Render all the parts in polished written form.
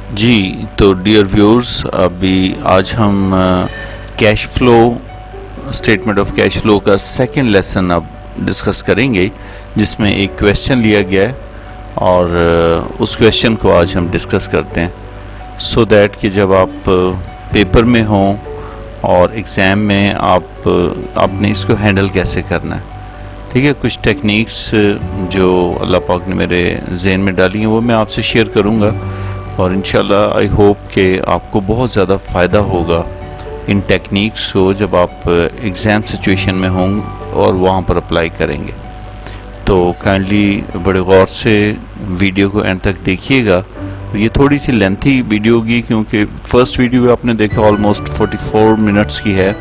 जी, तो dear viewers, अभी आज हम cash flow, statement of cash flow का सेकंड लेसन अब डिस्कस करेंगे, जिसमें एक क्वेश्चन लिया गया है और उस क्वेश्चन को आज हम डिस्कस करते हैं सो दैट कि जब आप पेपर में हों और एग्ज़ाम में आपने इसको हैंडल कैसे करना है। ठीक है, कुछ टेक्निक्स जो अल्लाह पाक ने मेरे जहन में डाली हैं वो मैं आपसे शेयर करूँगा और इंशाल्लाह आई होप कि आपको बहुत ज़्यादा फ़ायदा होगा इन टेक्निक्स को जब आप एग्ज़ाम सिचुएशन में होंगे और वहाँ पर अप्लाई करेंगे। तो काइंडली बड़े गौर से वीडियो को एंड तक देखिएगा। ये थोड़ी सी लेंथी वीडियो होगी क्योंकि फर्स्ट वीडियो आपने देखा ऑलमोस्ट 44 मिनट्स की है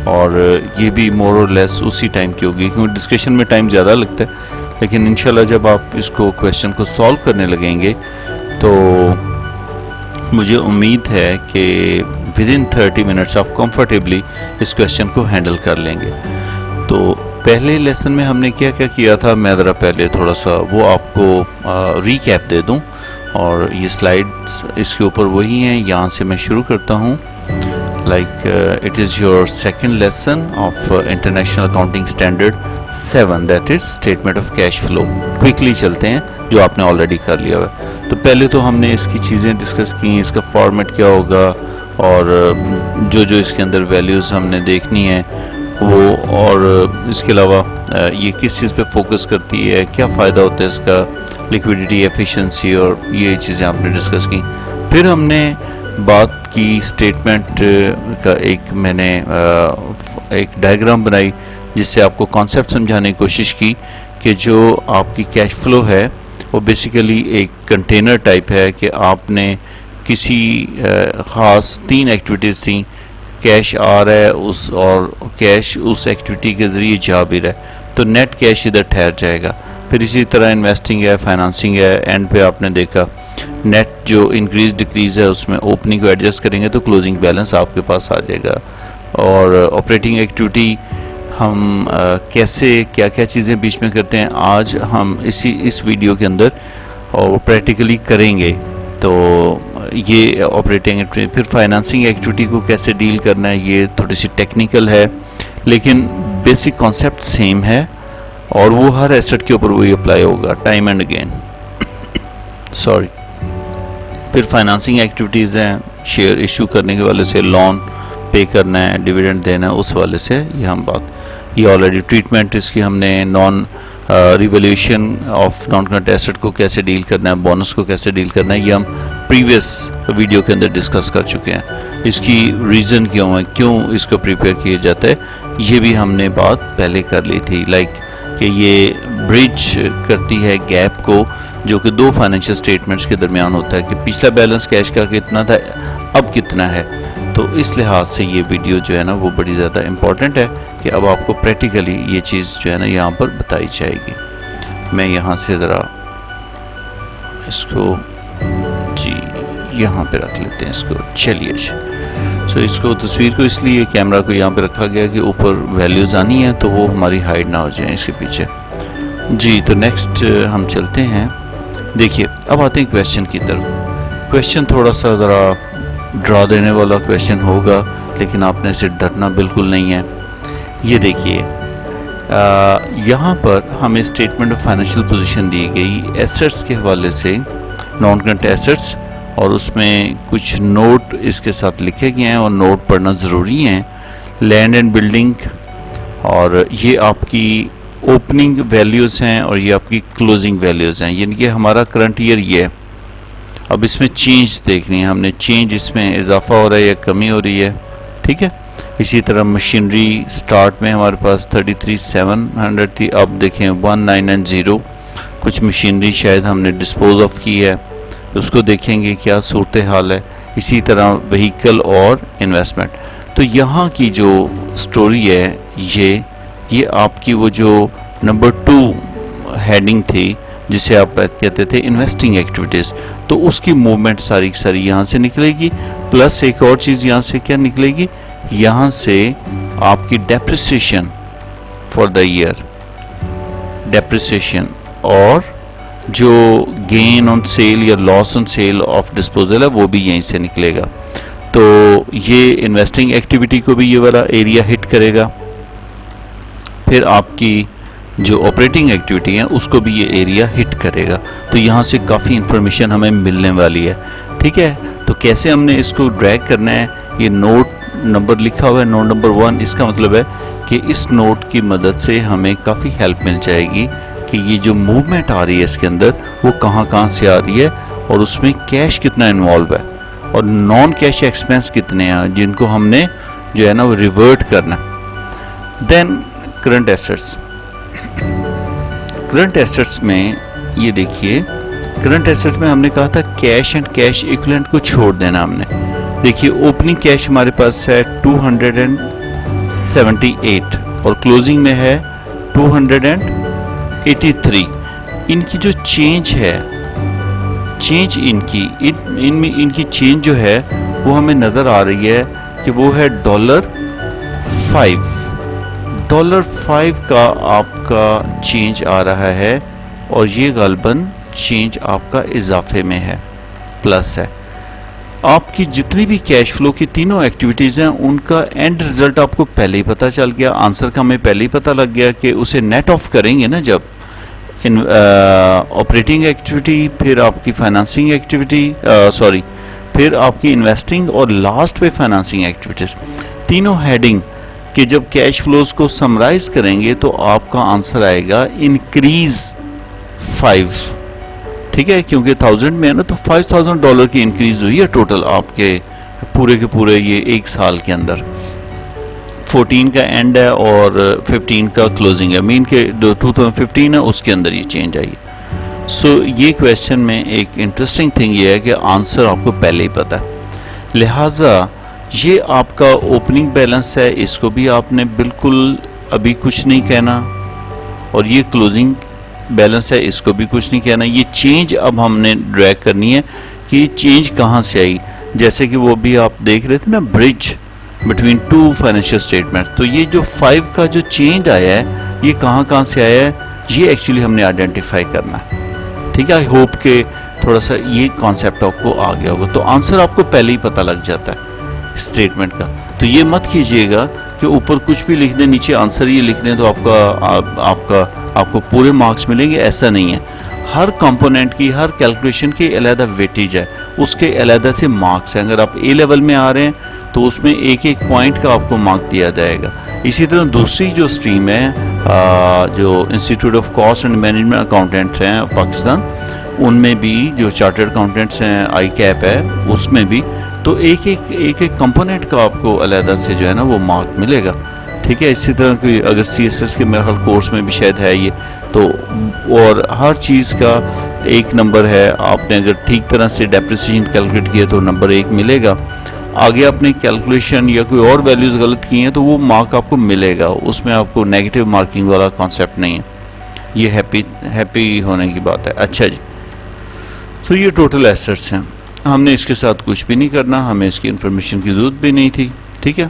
और ये भी मोर और लेस उसी टाइम की होगी क्योंकि डिस्कशन में टाइम ज़्यादा लगता है। लेकिन इंशाल्लाह जब आप इसको क्वेश्चन को सॉल्व करने लगेंगे तो मुझे उम्मीद है कि विद इन 30 मिनट्स आप कंफर्टेबली इस क्वेश्चन को हैंडल कर लेंगे। तो पहले लेसन में हमने क्या क्या किया था, मैं ज़रा पहले थोड़ा सा वो आपको रीकैप दे दूं और ये स्लाइड्स इसके ऊपर वही हैं। यहाँ से मैं शुरू करता हूँ। Like it is your second lesson of international accounting standard 7, that is statement of cash flow. Quickly चलते हैं जो आपने ऑलरेडी कर लिया हुआ है। तो पहले तो हमने इसकी चीज़ें डिस्कस की, इसका फॉर्मेट क्या होगा और जो जो इसके अंदर वैल्यूज़ हमने देखनी है वो, और इसके अलावा ये किस चीज़ पे फोकस करती है, क्या फ़ायदा होता है इसका, लिक्विडिटी, एफिशिएंसी, और ये चीज़ें आपने डिस्कस की। फिर हमने बात की स्टेटमेंट का, मैंने एक डायग्राम बनाई जिससे आपको कॉन्सेप्ट समझाने की कोशिश की कि जो आपकी कैश फ्लो है वो बेसिकली एक कंटेनर टाइप है कि आपने किसी ख़ास 3 एक्टिविटीज़ थी, कैश आ रहा है उस और कैश उस एक्टिविटी के ज़रिए जा भी रहा है, तो नेट कैश इधर ठहर जाएगा। फिर इसी तरह इन्वेस्टिंग है, फाइनेंसिंग है, एंड पे आपने देखा नेट जो इंक्रीज डिक्रीज है उसमें ओपनिंग को एडजस्ट करेंगे तो क्लोजिंग बैलेंस आपके पास आ जाएगा। और ऑपरेटिंग एक्टिविटी हम कैसे क्या क्या चीज़ें बीच में करते हैं आज हम इस वीडियो के अंदर और प्रैक्टिकली करेंगे। तो ये ऑपरेटिंग एक्टिविटी, फिर फाइनेंसिंग एक्टिविटी को कैसे डील करना है, ये थोड़ी सी टेक्निकल है लेकिन बेसिक कॉन्सेप्ट सेम है और वो हर एसेट के ऊपर वही अप्लाई होगा टाइम एंड अगेन। सॉरी। फिर फाइनेंसिंग एक्टिविटीज़ हैं, शेयर इशू करने के वाले से, लोन पे करना है, डिविडेंड देना है, उस वाले से ये हम बात, ये ऑलरेडी ट्रीटमेंट इसकी हमने non revaluation of non current asset को कैसे डील करना है, बोनस को कैसे डील करना है, ये हम प्रीवियस वीडियो के अंदर डिस्कस कर चुके हैं। इसकी रीज़न क्यों है, क्यों इसको प्रिपेयर किया जाता है, ये भी हमने बात पहले कर ली थी। लाइक कि ये ब्रिज करती है गैप को जो कि 2 फाइनेंशियल स्टेटमेंट्स के दरमियान होता है कि पिछला बैलेंस कैश का कितना था, अब कितना है। तो इस लिहाज से ये वीडियो जो है ना वो बड़ी ज़्यादा इम्पॉर्टेंट है कि अब आपको प्रैक्टिकली ये चीज़ जो है ना यहाँ पर बताई जाएगी। मैं यहाँ से ज़रा इसको जी यहाँ पे रख लेते हैं इसको। चलिए सो इसको तस्वीर को इसलिए कैमरा को यहाँ पे रखा गया कि ऊपर वैल्यूज़ आनी है तो वो हमारी हाइड ना हो जाए इसके पीछे। जी तो नेक्स्ट हम चलते हैं। देखिए अब आते हैं क्वेश्चन की तरफ। क्वेश्चन थोड़ा सा ज़रा ड्रा देने वाला क्वेश्चन होगा लेकिन आपने इसे डरना बिल्कुल नहीं है। ये देखिए यहाँ पर हमें स्टेटमेंट ऑफ फाइनेंशियल पोजीशन दी गई एसेट्स के हवाले से, नॉन करंट एसेट्स, और उसमें कुछ नोट इसके साथ लिखे गए हैं और नोट पढ़ना ज़रूरी है। लैंड एंड बिल्डिंग, और ये आपकी ओपनिंग वैल्यूज़ हैं और ये आपकी क्लोजिंग वैल्यूज़ हैं, यानी कि हमारा करंट ईयर ये है। अब इसमें चेंज देखनी है हमने, चेंज इसमें इजाफा हो रहा है या कमी हो रही है। ठीक है, इसी तरह मशीनरी स्टार्ट में हमारे पास 33,700 थी, अब देखें 1990। कुछ मशीनरी शायद हमने डिस्पोज ऑफ की है, उसको देखेंगे क्या सूरत हाल है। इसी तरह व्हीकल और इन्वेस्टमेंट। तो यहाँ की जो स्टोरी है ये आपकी वो जो नंबर 2 हेडिंग थी जिसे आप कहते थे इन्वेस्टिंग एक्टिविटीज़, तो उसकी मूवमेंट सारी की सारी यहाँ से निकलेगी। प्लस एक और चीज़ यहाँ से क्या निकलेगी, यहाँ से आपकी depreciation for the year, depreciation और जो गेन ऑन सेल या loss on sale of disposal है वो भी यहीं से निकलेगा। तो ये इन्वेस्टिंग एक्टिविटी को भी ये वाला एरिया हिट करेगा। फिर आपकी जो ऑपरेटिंग एक्टिविटी है उसको भी ये एरिया हिट करेगा। तो यहाँ से काफ़ी इंफॉर्मेशन हमें मिलने वाली है। ठीक है, तो कैसे हमने इसको ड्रैग करना है, ये नोट नंबर लिखा हुआ है, नोट नंबर 1। इसका मतलब है कि इस नोट की मदद से हमें काफ़ी हेल्प मिल जाएगी कि ये जो मूवमेंट आ रही है इसके अंदर वो कहाँ कहाँ से आ रही है और उसमें कैश कितना इन्वॉल्व है और नॉन कैश एक्सपेंस कितने हैं जिनको हमने जो है ना वो रिवर्ट करना। Then current assets. Current assets में ये देखिए, करंट एसेट्स में हमने कहा था कैश एंड कैश इक्विवेलेंट को छोड़ देना हमने। देखिए ओपनिंग कैश हमारे पास है 278 और क्लोजिंग में है 283। इनकी जो चेंज है, चेंज इनकी चेंज जो है वो हमें नज़र आ रही है कि वो है $5। $5 का आपका चेंज आ रहा है और ये गालबन चेंज आपका इजाफे में है, प्लस है। आपकी जितनी भी कैश फ्लो की तीनों एक्टिविटीज़ हैं उनका एंड रिजल्ट आपको पहले ही पता चल गया, आंसर का हमें पहले ही पता लग गया कि उसे नेट ऑफ करेंगे ना जब ऑपरेटिंग एक्टिविटी, फिर आपकी फाइनेंसिंग एक्टिविटी, फिर आपकी इन्वेस्टिंग और लास्ट पे फाइनेंसिंग एक्टिविटीज़, तीनों हेडिंग कि जब कैश फ्लोज को समराइज करेंगे तो आपका आंसर आएगा इंक्रीज 5। ठीक है, क्योंकि 1000 में है ना, तो $5000 की इंक्रीज हुई है टोटल आपके पूरे के पूरे ये एक साल के अंदर। 14 का एंड है और 15 का क्लोजिंग है, मीन के 2015 है उसके अंदर ये चेंज आई है। सो ये क्वेश्चन में एक इंटरेस्टिंग थिंग ये है कि आंसर आपको पहले ही पता है, लिहाजा ये आपका ओपनिंग बैलेंस है, इसको भी आपने बिल्कुल अभी कुछ नहीं कहना, और ये क्लोजिंग बैलेंस है इसको भी कुछ नहीं कहना। ये चेंज अब हमने ड्रैग करनी है कि ये चेंज कहाँ से आई, जैसे कि वो भी आप देख रहे थे ना, bridge between to financial statement. तो ये जो 5 का जो चेंज आया है ये कहाँ कहाँ से आया है, ये एक्चुअली हमने आइडेंटिफाई करना है। ठीक है, आई होप के थोड़ा सा ये कॉन्सेप्ट आपको आ गया होगा। तो आंसर आपको पहले ही पता लग जाता है स्टेटमेंट का। तो ये मत कीजिएगा कि ऊपर कुछ भी लिख दें नीचे आंसर ये लिख दें तो आपको पूरे मार्क्स मिलेंगे, ऐसा नहीं है। हर कंपोनेंट की, हर कैलकुलेशन की अलग वेटेज है, उसके अलग से मार्क्स हैं। अगर आप ए लेवल में आ रहे हैं तो उसमें एक एक पॉइंट का आपको मार्क दिया जाएगा। इसी तरह दूसरी जो स्ट्रीम है, जो institute of cost and management accountants हैं पाकिस्तान, उनमें भी जो चार्टर्ड अकाउंटेंट्स हैं, आई कैप है, उसमें भी तो एक एक कंपोनेंट का आपको अलग से जो है ना वो मार्क मिलेगा। ठीक है, इसी तरह की अगर CSS के मेरे ख्याल कोर्स में भी शायद है ये, तो और हर चीज़ का एक नंबर है। आपने अगर ठीक तरह से डेप्रिसिएशन कैलकुलेट किया तो नंबर 1 मिलेगा। आगे आपने कैलकुलेशन या कोई और वैल्यूज़ गलत की हैं तो वो मार्क आपको मिलेगा, उसमें आपको नेगेटिव मार्किंग वाला कॉन्सेप्ट नहीं है। ये हैप्पी होने की बात है। अच्छा जी, तो ये टोटल एसेट्स हैं, हमने इसके साथ कुछ भी नहीं करना, हमें इसकी इंफॉर्मेशन की ज़रूरत भी नहीं थी। ठीक है,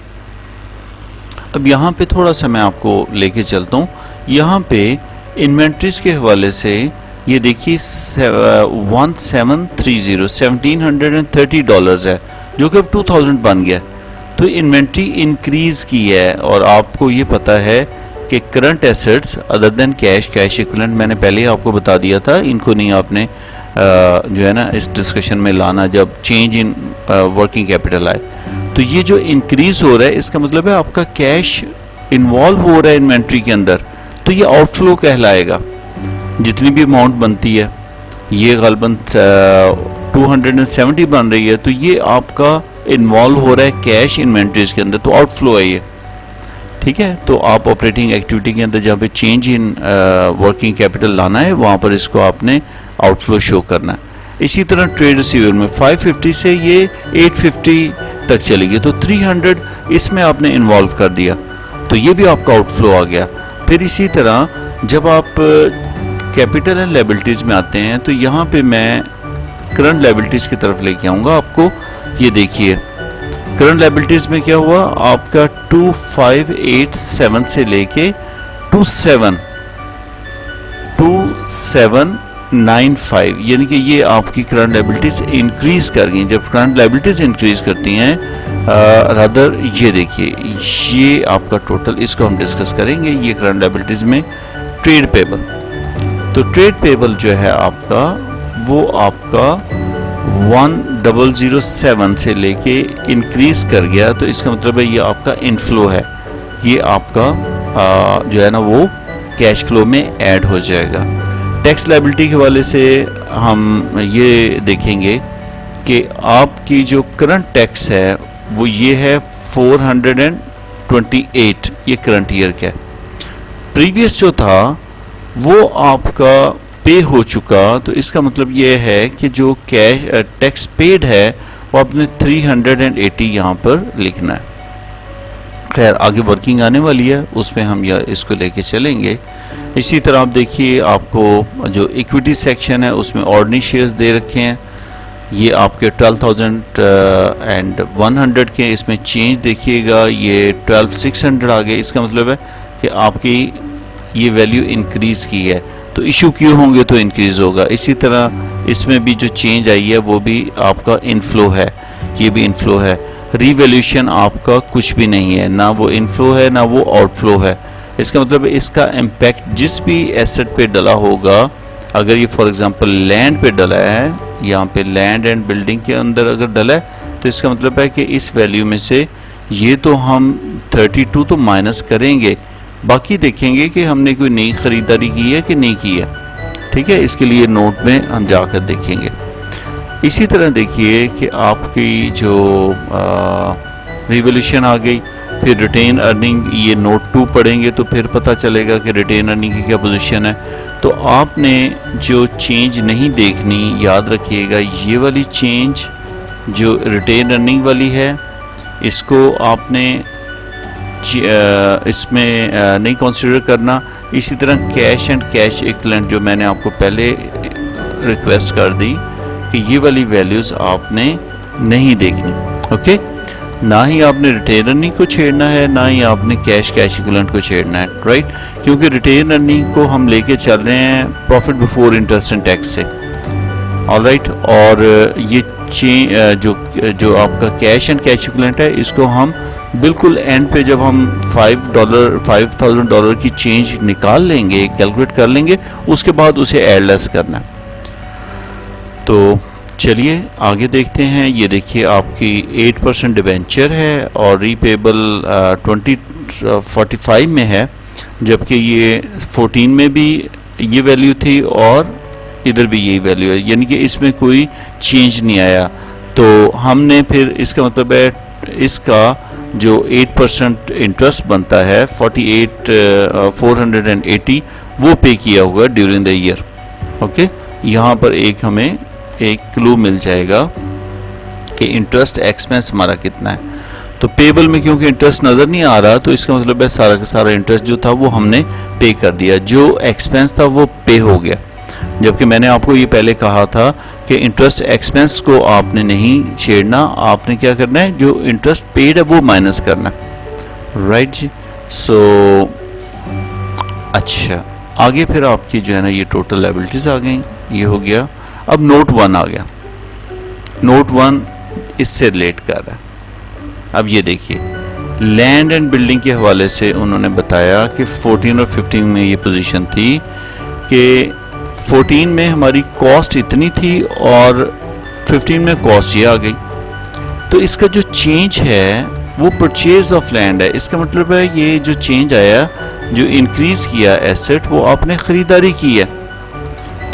अब यहाँ पे थोड़ा सा मैं आपको लेके चलता हूँ। यहाँ पे इन्वेंट्रीज के हवाले से ये देखिए $1730 है, जो कि अब 2000 बन गया। तो इन्वेंट्री इंक्रीज़ की है, और आपको ये पता है कि current assets other than cash, cash equivalent मैंने पहले ही आपको बता दिया था, इनको नहीं आपने जो है ना इस डिस्कशन में लाना जब चेंज इन वर्किंग कैपिटल आए। तो ये जो इंक्रीज हो रहा है इसका मतलब है आपका कैश इन्वॉल्व हो रहा है इन्वेंट्री के अंदर, तो ये आउटफ्लो कहलाएगा। जितनी भी अमाउंट बनती है, ये गलबन 270 बन रही है, तो ये आपका इन्वॉल्व हो रहा है कैश इन्वेंट्रीज के अंदर, तो आउटफ्लो है ये। ठीक है, तो आप ऑपरेटिंग एक्टिविटी के अंदर जहाँ पे चेंज इन वर्किंग कैपिटल लाना है वहाँ पर इसको आपने आउटफ्लो शो करना है। इसी तरह ट्रेड रिसीवेबल में 550 से ये 850 तक चली गई, तो 300 इसमें आपने इन्वॉल्व कर दिया, तो ये भी आपका आउटफ्लो आ गया। फिर इसी तरह जब आप कैपिटल एंड लायबिलिटीज़ में आते हैं तो यहाँ पे मैं करंट लायबिलिटीज़ की तरफ लेके आऊँगा आपको। ये देखिए करंट लायबिलिटीज़ में क्या हुआ, आपका 2587 से लेके 27 95, यानी कि ये आपकी करंट लायबिलिटीज इंक्रीज कर गई। जब करंट लायबिलिटीज इंक्रीज करती हैं रादर, ये देखिए ये आपका टोटल, इसको हम डिस्कस करेंगे। ये करंट लायबिलिटीज में ट्रेड पेबल, तो ट्रेड पेबल जो है आपका वो आपका 1007 से लेके इंक्रीज कर गया, तो इसका मतलब है ये आपका इनफ्लो है, ये आपका जो है ना वो कैश फ्लो में ऐड हो जाएगा। टैक्स लायबिलिटी के हवाले से हम ये देखेंगे कि आपकी जो करंट टैक्स है वो ये है 428, ये करंट ईयर का है। प्रीवियस जो था वो आपका पे हो चुका, तो इसका मतलब ये है कि जो कैश टैक्स पेड है वो आपने 380 यहाँ पर लिखना है। खैर आगे वर्किंग आने वाली है, उसमें हम यह इसको लेके चलेंगे। इसी तरह आप देखिए, आपको जो इक्विटी सेक्शन है उसमें ऑर्डिनरी शेयर्स दे रखे हैं, ये आपके 12,100 के, इसमें चेंज देखिएगा ये 12,600 आ गए। इसका मतलब है कि आपकी ये वैल्यू इंक्रीज़ की है, तो इशू क्यों होंगे तो इंक्रीज़ होगा। इसी तरह इसमें भी जो चेंज आई है वो भी आपका इनफ्लो है, ये भी इनफ्लो है। रीवैल्यूएशन आपका कुछ भी नहीं है, ना वो इनफ्लो है ना वो आउटफ्लो है। इसका मतलब इसका इम्पैक्ट जिस भी एसेट पे डला होगा, अगर ये फॉर एग्जांपल लैंड पे डला है, यहाँ पे लैंड एंड बिल्डिंग के अंदर अगर डला है, तो इसका मतलब है कि इस वैल्यू में से ये तो हम 32 तो माइनस करेंगे, बाकी देखेंगे कि हमने कोई नई ख़रीदारी की है कि नहीं की है। ठीक है, इसके लिए नोट में हम जाकर देखेंगे। इसी तरह देखिए कि आपकी जो रिवॉल्यूशन आ गई, फिर रिटेन अर्निंग, ये नोट 2 पढ़ेंगे तो फिर पता चलेगा कि रिटेन अर्निंग की क्या पोजीशन है। तो आपने जो चेंज नहीं देखनी, याद रखिएगा ये वाली चेंज जो रिटेन अर्निंग वाली है, इसको आपने इसमें नहीं कंसीडर करना। इसी तरह कैश एंड कैश इक्विवेलेंट जो मैंने आपको पहले रिक्वेस्ट कर दी कि ये वाली वैल्यूज़ आपने नहीं देखनी। ओके, ना ही आपने रिटेन अर्निंग को छेड़ना है, ना ही आपने कैश इक्विवेलेंट को छेड़ना है, राइट। क्योंकि रिटेन अर्निंग को हम लेके चल रहे हैं profit before interest and tax से, ऑलराइट। और ये जो आपका कैश एंड कैश इक्विवेलेंट है, इसको हम बिल्कुल एंड पे जब हम $5,000 की चेंज निकाल लेंगे, कैलकुलेट कर लेंगे, उसके बाद उसे एडलेस करना है। तो चलिए आगे देखते हैं। ये देखिए आपकी 8% डिवेंचर है और रीपेबल 2045 में है, जबकि ये 14 में भी ये वैल्यू थी और इधर भी यही वैल्यू है, यानी कि इसमें कोई चेंज नहीं आया। तो हमने फिर इसका मतलब है इसका जो 8% इंटरेस्ट बनता है 480 वो पे किया हुआ ड्यूरिंग द ईयर। ओके, यहाँ पर हमें एक क्लू मिल जाएगा कि इंटरेस्ट एक्सपेंस हमारा कितना है। तो पेबल में क्योंकि इंटरेस्ट नज़र नहीं आ रहा, तो इसका मतलब है सारा का सारा इंटरेस्ट जो था वो हमने पे कर दिया, जो एक्सपेंस था वो पे हो गया। जबकि मैंने आपको ये पहले कहा था कि इंटरेस्ट एक्सपेंस को आपने नहीं छेड़ना, आपने क्या करना है, जो इंटरेस्ट पेड है वो माइनस करना, राइट जी। सो अच्छा, आगे फिर आपकी जो है ना ये टोटल लायबिलिटीज आ गई, ये हो गया। अब नोट 1 आ गया, नोट 1 इससे रिलेट कर रहा है। अब ये देखिए, लैंड एंड बिल्डिंग के हवाले से उन्होंने बताया कि 14 और 15 में ये पोजीशन थी कि 14 में हमारी कॉस्ट इतनी थी और 15 में कॉस्ट ये आ गई। तो इसका जो चेंज है वो परचेज ऑफ लैंड है। इसका मतलब है ये जो चेंज आया, जो इंक्रीज किया एसेट, वो आपने खरीदारी की है,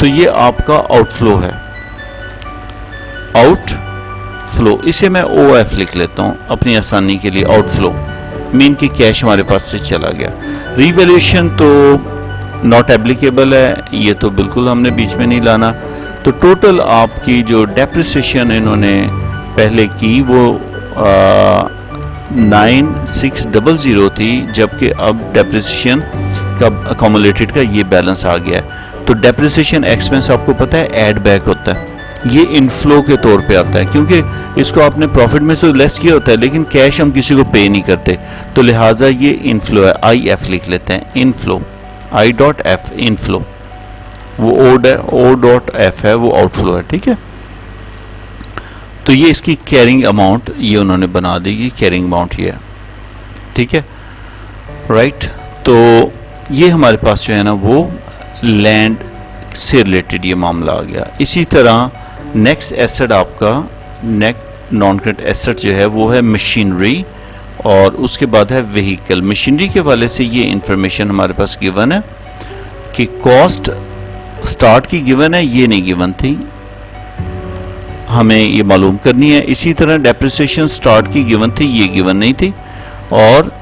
तो ये आपका आउटफ्लो है, आउटफ्लो। इसे मैं OF लिख लेता हूँ अपनी आसानी के लिए, आउटफ्लो मीन कि कैश हमारे पास से चला गया। रिवैल्यूएशन तो नॉट एप्लीकेबल है, ये तो बिल्कुल हमने बीच में नहीं लाना। तो टोटल आपकी जो डेप्रिसिएशन इन्होंने पहले की वो 9600 थी, जबकि अब डेप्रिसिएशन का अकोमोलेटेड का ये बैलेंस आ गया है। तो डेप्रिसिएशन एक्सपेंस आपको पता है ऐड बैक होता है, ये इनफ्लो के तौर पे आता है, क्योंकि इसको आपने प्रॉफिट में से लेस किया होता है, लेकिन कैश हम किसी को पे नहीं करते, तो लिहाजा ये इनफ्लो है। IF लिख लेते हैं, इनफ्लो, I.F इनफ्लो, वो ओ डॉट एफ है, वो आउटफ्लो है, ठीक है। तो ये इसकी कैरिंग अमाउंट ये उन्होंने बना दी, ये कैरिंग अमाउंट ये है, ठीक है, राइट। तो ये हमारे पास जो है ना वो लैंड से रिलेटेड ये मामला आ गया। इसी तरह नेक्स्ट एसेट आपका नॉन करेंट एसेट जो है वो है मशीनरी, और उसके बाद है व्हीकल। मशीनरी के वाले से ये इंफॉर्मेशन हमारे पास गिवन है कि कॉस्ट स्टार्ट की गिवन है, ये नहीं गिवन थी, हमें ये मालूम करनी है। इसी तरह डेप्रिसिएशन स्टार्ट की गिवन थी, ये गिवन नहीं थी, और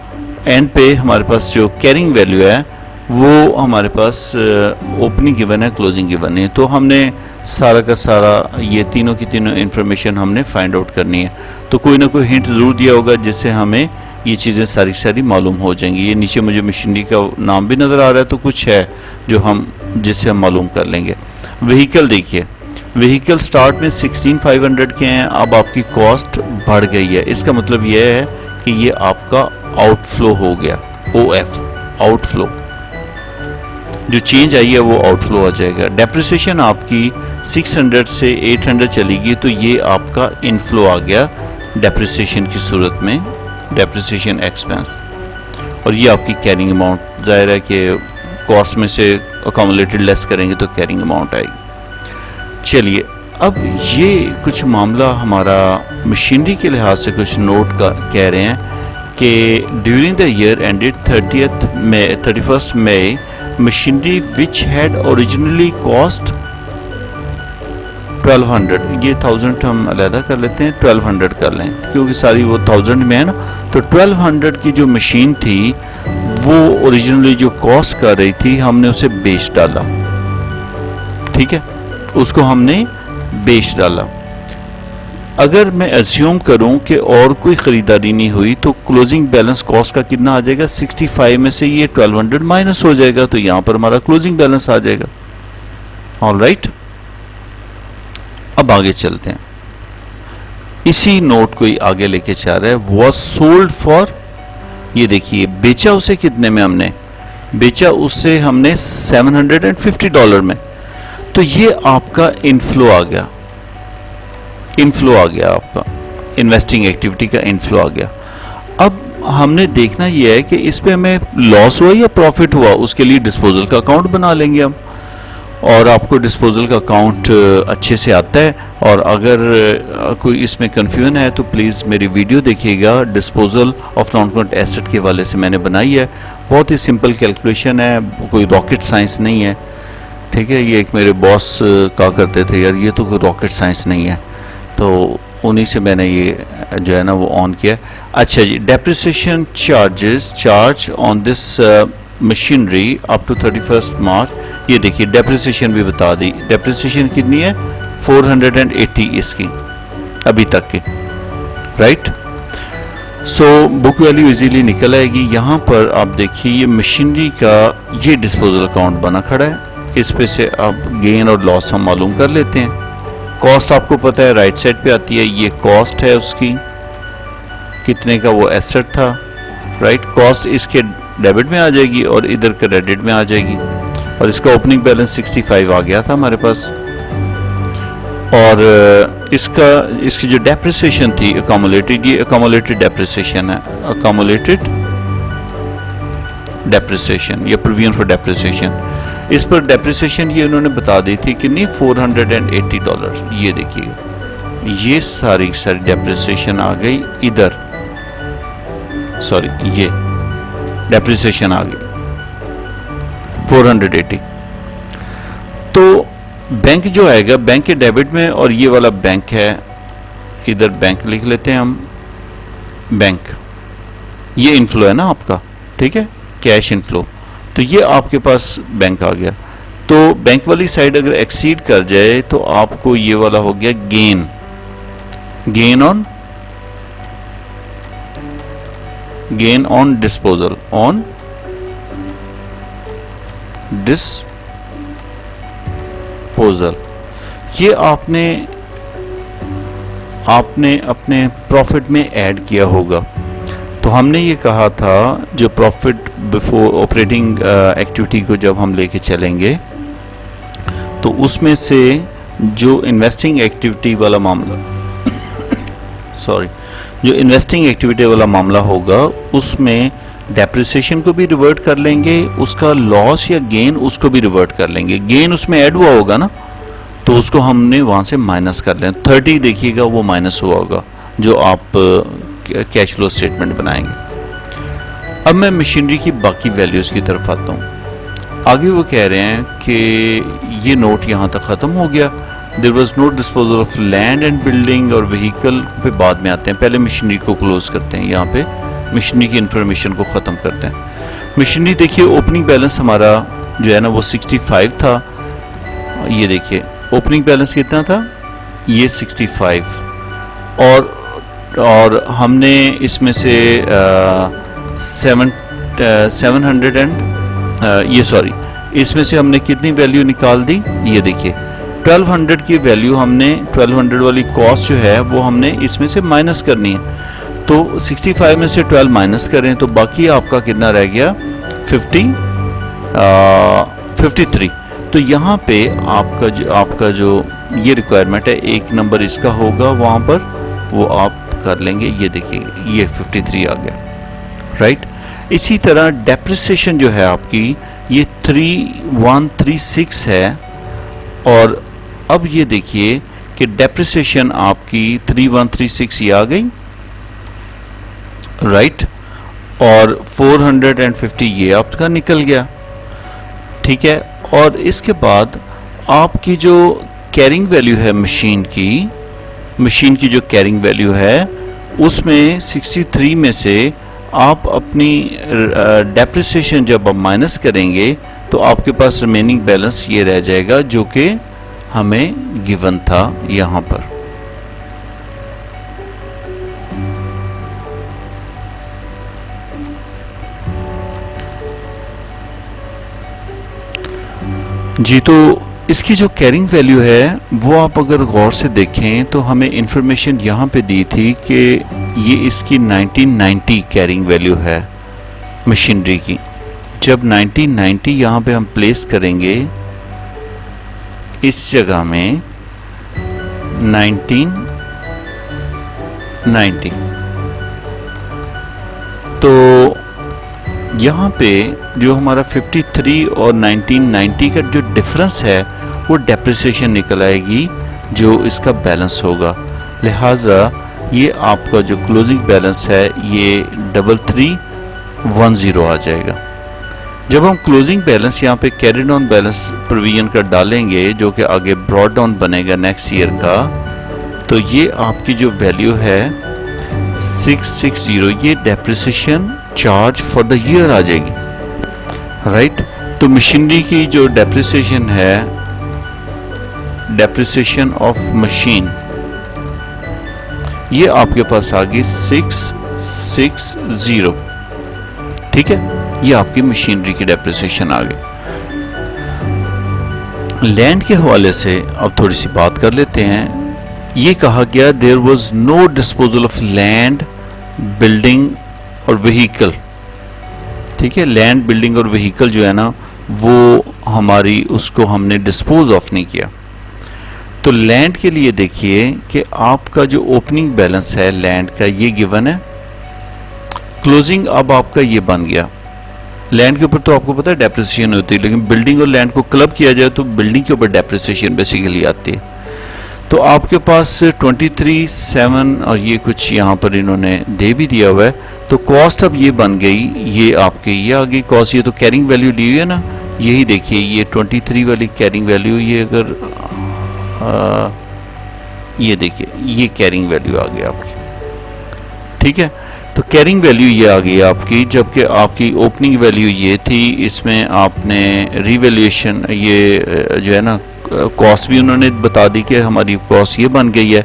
एंड पे हमारे पास जो कैरिंग वैल्यू है वो हमारे पास ओपनिंग गिवन है, क्लोजिंग गिवन है। तो हमने सारा का सारा ये तीनों की तीनों इन्फॉर्मेशन हमने फाइंड आउट करनी है। तो कोई ना कोई हिंट ज़रूर दिया होगा जिससे हमें ये चीज़ें सारी सारी मालूम हो जाएंगी। ये नीचे मुझे मशीनरी का नाम भी नज़र आ रहा है, तो कुछ है जो हम जिससे हम मालूम कर लेंगे। व्हीकल देखिए, व्हीकल स्टार्ट में 16,500 के हैं, अब आपकी कॉस्ट बढ़ गई है। इसका मतलब यह है कि ये आपका आउटफ्लो हो गया, OF आउटफ्लो, जो चेंज आई है वो आउटफ्लो आ जाएगा। डेप्रिसिएशन आपकी 600 से 800 चलेगी, तो ये आपका इनफ्लो आ गया डेप्रिसिएशन की सूरत में, डेप्रिसिएशन एक्सपेंस। और ये आपकी कैरिंग अमाउंट, जाहिर है कि कॉस्ट में से अकोमोलेटेड लेस करेंगे तो कैरिंग अमाउंट आएगी। चलिए, अब ये कुछ मामला हमारा मशीनरी के लिहाज से कुछ नोट का कह रहे हैं कि during the year ended 31st May machinery which had originally cost 1200, ये 1000 हम अलहदा कर लेते हैं, 1200 कर लें क्योंकि सारी वो 1000 में है ना। तो 1200 की जो मशीन थी वो ओरिजिनली जो कॉस्ट कर रही थी, हमने उसे बेच डाला, ठीक है, उसको हमने बेच डाला। अगर मैं एज्यूम करूं कि और कोई ख़रीदारी नहीं हुई तो क्लोजिंग बैलेंस कॉस्ट का कितना आ जाएगा, 65 में से ये 1200 माइनस हो जाएगा, तो यहां पर हमारा क्लोजिंग बैलेंस आ जाएगा। ऑल राइट, अब आगे चलते हैं। इसी नोट को ही आगे लेके चल रहा है। वॉज सोल्ड फॉर, ये देखिए बेचा उसे कितने में, हमने बेचा उससे हमने $750 में। तो ये आपका इनफ्लो आ गया, इनफ्लो आ गया, आपका इन्वेस्टिंग एक्टिविटी का इनफ्लो आ गया। अब हमने देखना यह है कि इस पे हमें लॉस हुआ या प्रॉफिट हुआ, उसके लिए डिस्पोजल का अकाउंट बना लेंगे हम। और आपको डिस्पोजल का अकाउंट अच्छे से आता है, और अगर कोई इसमें कन्फ्यूजन है तो प्लीज़ मेरी वीडियो देखिएगा, disposal of non current asset के वाले से मैंने बनाई है। बहुत ही सिंपल कैलकुलेशन है, कोई रॉकेट साइंस नहीं है, ठीक है। ये एक मेरे बॉस कहा करते थे, यार ये तो कोई रॉकेट साइंस नहीं है, तो उन्हीं से मैंने ये जो है ना वो ऑन किया। अच्छा जी, depreciation charges charge on this machinery up to 31st March, ये देखिए डेप्रिसिएशन भी बता दी। डेप्रिसिएशन कितनी है, 480 इसकी अभी तक की, right. So book value easily निकल आएगी। यहाँ पर आप देखिए ये मशीनरी का ये डिस्पोजल अकाउंट बना खड़ा है, इस पे से आप गेन और लॉस हम मालूम कर लेते हैं। कॉस्ट आपको पता है राइट साइड पे आती है, ये कॉस्ट है उसकी, कितने का वो एसेट था, राइट। कॉस्ट इसके डेबिट में आ जाएगी और इधर क्रेडिट में आ जाएगी, और इसका ओपनिंग बैलेंस 65 आ गया था हमारे पास। और इसकी जो डेप्रिसिएशन थी अकोमोलेटेड, ये अकोमोलेटेड डेप्रिसिएशन है, अकोमोलेटेड डेप्रिसिएशन या प्रोविजन फॉर डेप्रिसिएशन। इस पर डेप्रिसिएशन ये उन्होंने बता दी थी कितनी, $480। ये देखिए ये सारी डेप्रिसिएशन आ गई इधर, सॉरी ये डेप्रिसिएशन आ गई 480। तो बैंक जो आएगा बैंक के डेबिट में, और ये वाला बैंक है, इधर बैंक लिख लेते हैं हम, बैंक ये इनफ्लो है ना आपका, ठीक है, कैश इनफ्लो। तो ये आपके पास बैंक आ गया। तो बैंक वाली साइड अगर एक्सीड कर जाए तो आपको ये वाला हो गया gain, gain on disposal, on disposal. ये आपने अपने प्रॉफिट में ऐड किया होगा। तो हमने ये कहा था जो प्रॉफिट बिफोर ऑपरेटिंग एक्टिविटी को जब हम लेके चलेंगे तो उसमें से जो इन्वेस्टिंग एक्टिविटी वाला मामला जो इन्वेस्टिंग एक्टिविटी वाला मामला होगा उसमें डेप्रिसिएशन को भी रिवर्ट कर लेंगे, उसका लॉस या गेन उसको भी रिवर्ट कर लेंगे। गेन उसमें ऐड हुआ होगा ना, तो उसको हमने वहां से माइनस कर लें। 30 देखिएगा वो माइनस हुआ होगा जो आप कैश फ्लो स्टेटमेंट बनाएंगे। अब मैं मशीनरी की बाकी वैल्यूज की तरफ आता हूँ। आगे वो कह रहे हैं कि ये नोट यहाँ तक ख़त्म हो गया। There was no disposal of land and building और व्हीकल पे बाद में आते हैं, पहले मशीनरी को क्लोज करते हैं। यहाँ पे मशीनरी की इंफॉर्मेशन को ख़त्म करते हैं। मशीनरी देखिए ओपनिंग बैलेंस हमारा जो है ना वो 65 था। ये देखिए ओपनिंग बैलेंस कितना था, ये 65, और हमने इसमें से 700 एंड इसमें से हमने कितनी वैल्यू निकाल दी, ये देखिए 1200 की वैल्यू हमने 1200 वाली कॉस्ट जो है वो हमने इसमें से माइनस करनी है। तो 65 में से 12 माइनस करें तो बाकी आपका कितना रह गया 53। तो यहाँ पे आपका जो ये रिक्वायरमेंट है, एक नंबर इसका होगा वहाँ पर, वो आप कर लेंगे। ये देखिए ये 53 आ गया, राइट। इसी तरह डेप्रिसिएशन जो है आपकी ये 3136 है, और अब ये देखिए कि डेप्रिसिएशन आपकी 3136 ये आ गई, राइट, और 450 ये आपका निकल गया, ठीक है। और इसके बाद आपकी जो कैरिंग वैल्यू है मशीन की जो कैरिंग वैल्यू है उसमें 63 में से आप अपनी डेप्रिसिएशन जब आप माइनस करेंगे तो आपके पास रिमेनिंग बैलेंस ये रह जाएगा जो कि हमें गिवन था यहाँ पर। जी, तो इसकी जो कैरिंग वैल्यू है वो आप अगर गौर से देखें तो हमें इंफॉर्मेशन यहाँ पे दी थी कि ये इसकी 1990 कैरिंग वैल्यू है मशीनरी की। जब 1990 यहाँ पे हम प्लेस करेंगे इस जगह में 1990, तो यहाँ पे जो हमारा 53 और 1990 का जो डिफरेंस है वो डेप्रिसिएशन निकल आएगी जो इसका बैलेंस होगा। लिहाजा ये आपका जो क्लोजिंग बैलेंस है ये 3310 आ जाएगा। जब हम क्लोजिंग बैलेंस यहाँ पे कैरी डाउन बैलेंस प्रोविजन का डालेंगे जो कि आगे ब्रॉड डाउन बनेगा नेक्स्ट ईयर का, तो ये आपकी जो वैल्यू है 660, ये depreciation charge for the year आ जाएगी, राइट। तो मशीनरी की जो डेप्रिसिएशन है, डेप्रिसिएशन ऑफ मशीन, ये आपके पास आ गई 660, ठीक है। ये आपकी मशीनरी की डेप्रिसिएशन आ गई। लैंड के हवाले से अब थोड़ी सी बात कर लेते हैं। ये कहा गया there was no disposal of land, building और व्हीकल, ठीक है। लैंड, बिल्डिंग और व्हीकल जो है ना वो हमारी उसको हमने डिस्पोज ऑफ नहीं किया। तो लैंड के लिए देखिए कि आपका जो ओपनिंग बैलेंस है लैंड का ये गिवन है, क्लोजिंग अब आपका ये बन गया। लैंड के ऊपर तो आपको पता है डेप्रिसिएशन होती है, लेकिन बिल्डिंग और लैंड को क्लब किया जाए तो बिल्डिंग के ऊपर डेप्रिसिएशन बेसिकली आती है। तो आपके पास 23,7 और ये कुछ यहाँ पर इन्होंने दे भी दिया हुआ है। तो कॉस्ट अब ये बन गई, ये आपके ये आ गई कॉस्ट। ये तो कैरिंग वैल्यू दी हुई है ना, यही देखिए ये 23 वाली कैरिंग वैल्यू, ये अगर ये देखिए ये कैरिंग वैल्यू आ गई आपकी, ठीक है। तो कैरिंग वैल्यू ये आ गई आपकी, जबकि आपकी ओपनिंग वैल्यू ये थी। इसमें आपने रिवैल्यूएशन ये जो है ना कॉस्ट भी उन्होंने बता दी कि हमारी कॉस्ट ये बन गई है,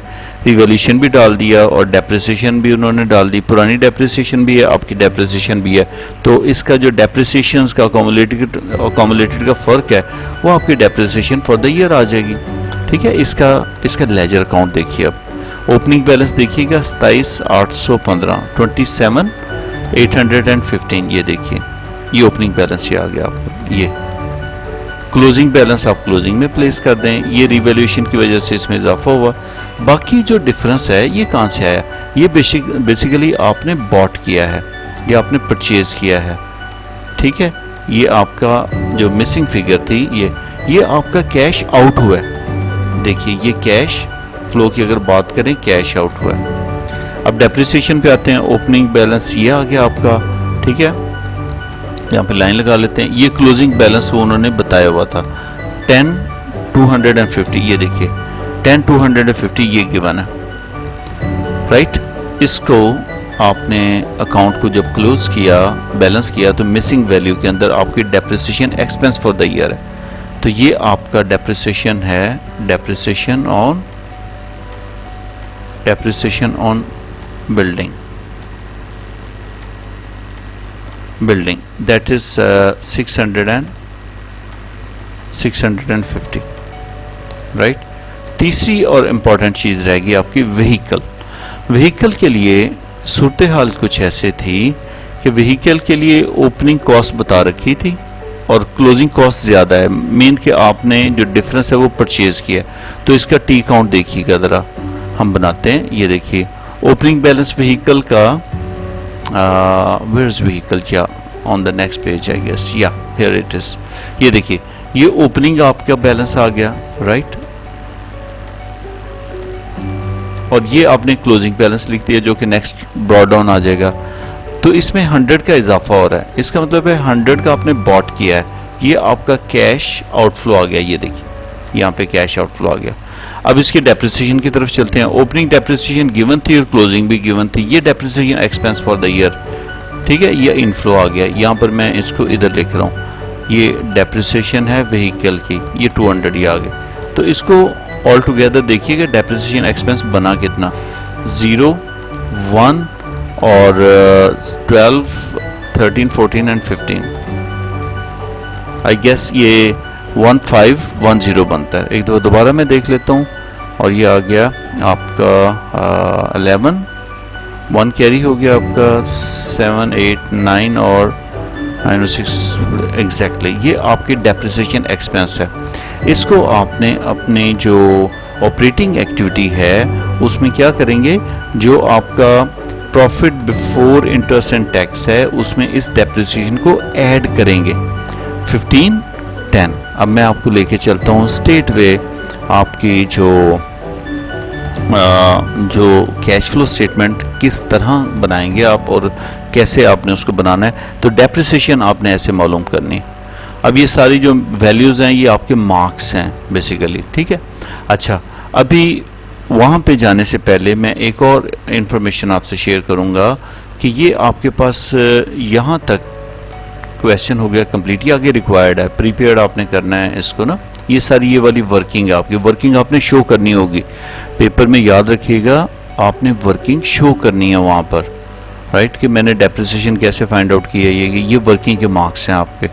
रिवैल्यूएशन भी डाल दिया और डेप्रिसिएशन भी उन्होंने डाल दी। पुरानी डेप्रिसिएशन भी है, आपकी डेप्रिसिएशन भी है। तो इसका जो डेप्रिसिएशन का अकोमोलेटेड का फ़र्क है वो आपकी डेप्रिसिएशन फॉर द ईयर आ जाएगी, ठीक है। इसका लेजर अकाउंट देखिए। अब ओपनिंग बैलेंस देखिएगा 27,815, 27,815, ये देखिए ये ओपनिंग बैलेंस ये आ गया आपको। ये क्लोजिंग बैलेंस आप क्लोजिंग में प्लेस कर दें, ये रिवैल्यूएशन की वजह से इसमें इजाफा हुआ। बाकी जो डिफरेंस है ये कहाँ से आया, ये बेसिकली आपने बॉट किया है या आपने परचेज किया है, ठीक है। ये आपका जो मिसिंग फिगर थी ये आपका कैश आउट हुआ है। देखिए ये कैश फ्लो की अगर बात करें, कैश आउट हुआ है। अब डेप्रिसिएशन पे आते हैं, ओपनिंग बैलेंस ये आ गया आपका, ठीक है। यहाँ पे लाइन लगा लेते हैं, ये क्लोजिंग बैलेंस वो उन्होंने बताया हुआ था 10,250, ये देखिए 10,250 ये गिवन है, राइट। इसको आपने अकाउंट को जब क्लोज किया, बैलेंस किया, तो मिसिंग वैल्यू के अंदर आपकी depreciation expense for the year है। तो ये आपका डेप्रिसिएशन है, depreciation on building that is 650, right. तीसरी और इम्पॉर्टेंट चीज़ रहेगी आपकी व्हीकल के लिए सूरत हाल कुछ ऐसे थी कि व्हीकल के लिए ओपनिंग कॉस्ट बता रखी थी और क्लोजिंग कॉस्ट ज़्यादा है। मेन कि आपने जो डिफरेंस है वो परचेज किया, तो इसका टी काउंट देखिएगा ज़रा, हम बनाते हैं। ये देखिए ओपनिंग बैलेंस व्हीकल का, where is vehicle, yeah, on the next page I guess, yeah, here it is। ये देखिए ये ओपनिंग आपका बैलेंस आ गया, राइट, और ये आपने क्लोजिंग बैलेंस लिख दिया जो कि नेक्स्ट ब्रॉड डाउन आ जाएगा। तो इसमें 100 का इजाफा हो रहा है, इसका मतलब है 100 का आपने बॉट किया है, ये आपका कैश आउटफ्लो आ गया। ये देखिए यहाँ पे कैश आउटफ्लो आ गया। अब इसकी डेप्रिसिएशन की तरफ चलते हैं। ओपनिंग डेप्रिसिएशन गिवन थी और क्लोजिंग भी गिवन थी। ये depreciation expense for the year, ठीक है, ये इनफ्लो आ गया। यहाँ पर मैं इसको इधर लिख रहा हूँ, ये डेप्रिसिएशन है व्हीकल की, ये 200 ये आ गया। तो इसको ऑल टुगेदर देखिएगा डेप्रिसिएशन एक्सपेंस बना कितना, 0, 1 और 12, 13, 14 एंड 15, आई गेस ये 1510 बनता है। एक दो दोबारा मैं देख लेता हूँ, और ये आ गया आपका 11, 1 कैरी हो गया आपका 7, 8, 9 और 9 और 6 एग्जैक्टली। ये आपकी डेप्रिसिएशन एक्सपेंस है। इसको आपने अपने जो ऑपरेटिंग एक्टिविटी है उसमें क्या करेंगे, जो आपका profit before interest and tax है उसमें इस डेप्रिसिएशन को ऐड करेंगे, 15, 10। अब मैं आपको लेके चलता हूँ स्ट्रेट वे आपकी जो कैश फ्लो स्टेटमेंट किस तरह बनाएंगे आप और कैसे आपने उसको बनाना है। तो डेप्रिसिएशन आपने ऐसे मालूम करनी है। अब ये सारी जो वैल्यूज़ हैं ये आपके मार्क्स हैं बेसिकली, ठीक है। अच्छा, अभी वहाँ पे जाने से पहले मैं एक और इन्फॉर्मेशन आपसे शेयर करूँगा कि ये आपके पास यहाँ तक क्वेश्चन हो गया कंप्लीट, ये आगे रिक्वायर्ड है, प्रीपेयर्ड आपने करना है इसको ना। ये सारी ये वाली वर्किंग है आपकी, वर्किंग आपने शो करनी होगी पेपर में, याद रखिएगा आपने वर्किंग शो करनी है वहाँ पर, राइट, कि मैंने डेप्रिसिएशन कैसे फाइंड आउट की है, ये वर्किंग के मार्क्स हैं आपके,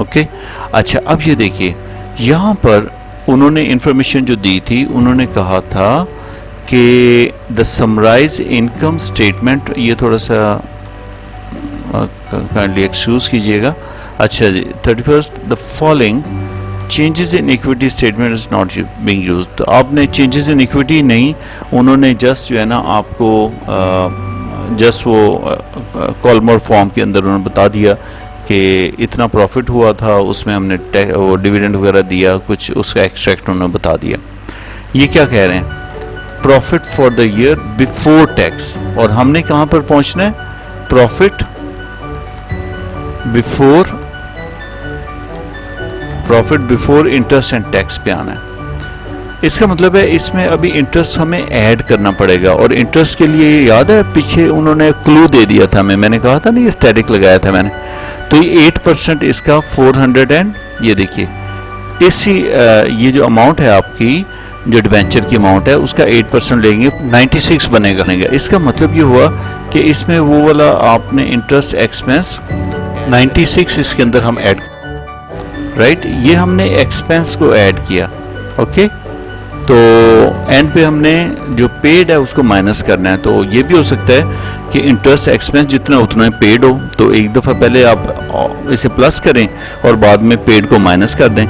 ओके। अच्छा, अब ये देखिए यहाँ पर उन्होंने इंफॉर्मेशन जो दी थी, उन्होंने कहा था कि द समराइज इनकम स्टेटमेंट, ये थोड़ा सा काइंडली एक्सक्यूज कीजिएगा। अच्छा जी, 31 the following changes in equity statement is not being used. तो आपने चेंजेस इन इक्विटी नहीं, उन्होंने जस्ट जो है ना आपको जस्ट वो कॉलमर फॉर्म के अंदर उन्होंने बता दिया कि इतना प्रॉफिट हुआ था, उसमें हमने वो डिविडेंड वगैरह दिया, कुछ उसका एक्सट्रैक्ट उन्होंने बता दिया। ये क्या कह रहे हैं, profit for the year before tax, और हमने कहाँ पर पहुँचना है, profit before interest and tax पे आना है। इसका मतलब है इसमें अभी इंटरेस्ट हमें ऐड करना पड़ेगा, और इंटरेस्ट के लिए याद है पीछे उन्होंने क्लू दे दिया था, मैंने कहा था ना ये स्टैटिक लगाया था मैंने। तो ये 8% इसका 400 एंड ये देखिए इसी ये जो अमाउंट है आपकी, जो डिबेंचर की अमाउंट है उसका 8% लेंगे, 96 बनेगा। इसका मतलब ये हुआ कि इसमें वो वाला आपने इंटरेस्ट एक्सपेंस 96 इसके अंदर हम ऐड, राइट, ये हमने एक्सपेंस को ऐड किया, ओके। तो एंड पे हमने जो पेड है उसको माइनस करना है। तो ये भी हो सकता है कि इंटरेस्ट एक्सपेंस जितना उतना पेड हो, तो एक दफ़ा पहले आप इसे प्लस करें और बाद में पेड को माइनस कर दें।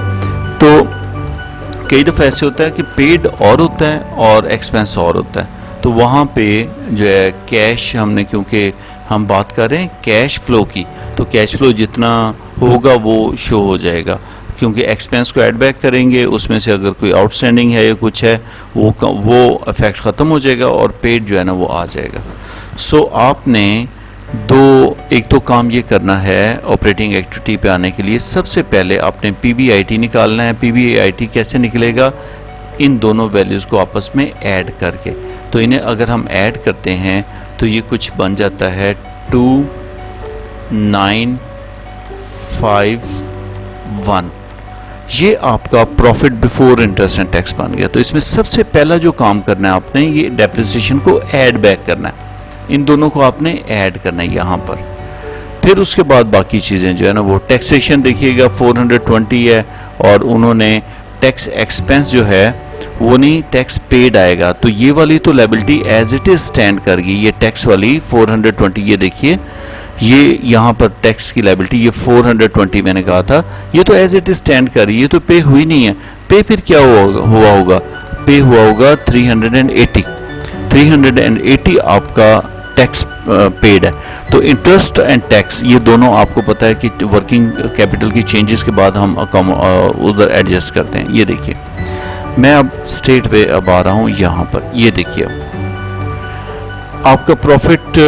तो कई दफ़ा ऐसे होता है कि पेड और होता है और एक्सपेंस और होता है, तो वहाँ पे जो है कैश हमने, क्योंकि हम बात कर रहे हैं कैश फ्लो की, तो कैश फ्लो जितना होगा वो शो हो जाएगा, क्योंकि एक्सपेंस को ऐड बैक करेंगे, उसमें से अगर कोई आउटस्टैंडिंग है या कुछ है वो इफेक्ट ख़त्म हो जाएगा और पेड जो है ना वो आ जाएगा। सो आपने एक तो काम ये करना है ऑपरेटिंग एक्टिविटी पे आने के लिए, सबसे पहले आपने पीबीआईटी निकालना है। पीबीआईटी कैसे निकलेगा? इन दोनों वैल्यूज़ को आपस में ऐड करके। तो इन्हें अगर हम ऐड करते हैं तो ये कुछ बन जाता है 2951। ये आपका profit before interest and tax बन गया। तो इसमें सबसे पहला जो काम करना है आपने, ये डेप्रिसिएशन को ऐड बैक करना है, इन दोनों को आपने ऐड करना है यहाँ पर। फिर उसके बाद बाकी चीज़ें जो है ना वो टैक्सेशन देखिएगा 420 है, और उन्होंने टैक्स एक्सपेंस जो है वो नहीं, टैक्स पेड आएगा। तो ये वाली तो liability as it is stand कर गई, ये टैक्स वाली 420, ये देखिए ये यहाँ पर टैक्स की लायबिलिटी ये 420 मैंने कहा था, ये तो एज इट इज स्टैंड कर रही है, ये तो पे हुई नहीं है। पे फिर क्या हुआ होगा? पे हुआ होगा 380 आपका टैक्स पेड है। तो इंटरेस्ट एंड टैक्स ये दोनों आपको पता है कि वर्किंग कैपिटल की चेंजेस के बाद हम उधर एडजस्ट करते हैं। ये देखिए मैं अब स्ट्रेट वे अब आ रहा हूँ यहाँ पर, ये देखिए अब आपका प्रॉफिट